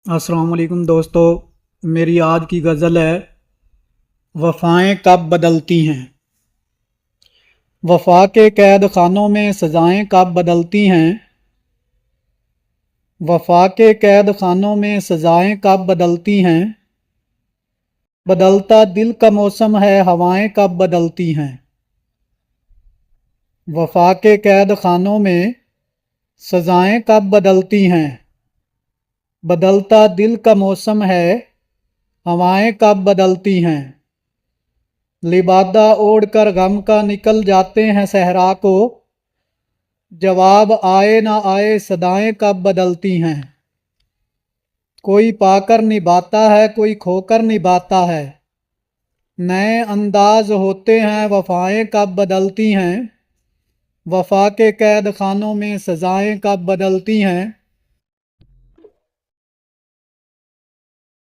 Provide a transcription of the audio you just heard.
अस्सलाम वालेकुम दोस्तों। मेरी आज की गज़ल है, वफ़ाएं कब बदलती हैं। वफ़ा के कैद खानों में सज़ाएं कब बदलती हैं। वफ़ा के कैद खानों में सज़ाएं कब बदलती हैं। बदलता दिल का मौसम है, हवाएं कब बदलती हैं। वफ़ा के कैद खानों में सज़ाएं कब बदलती हैं। बदलता दिल का मौसम है, हवाएं कब बदलती हैं। लिबादा ओढ़ कर गम का निकल जाते हैं सहरा को, जवाब आए ना आए सदाएं कब बदलती हैं। कोई पाकर निभाता है, कोई खोकर निभाता है, नए अंदाज होते हैं, वफ़ाएं कब बदलती हैं। वफ़ा के कैद खानों में सज़ाएं कब बदलती हैं।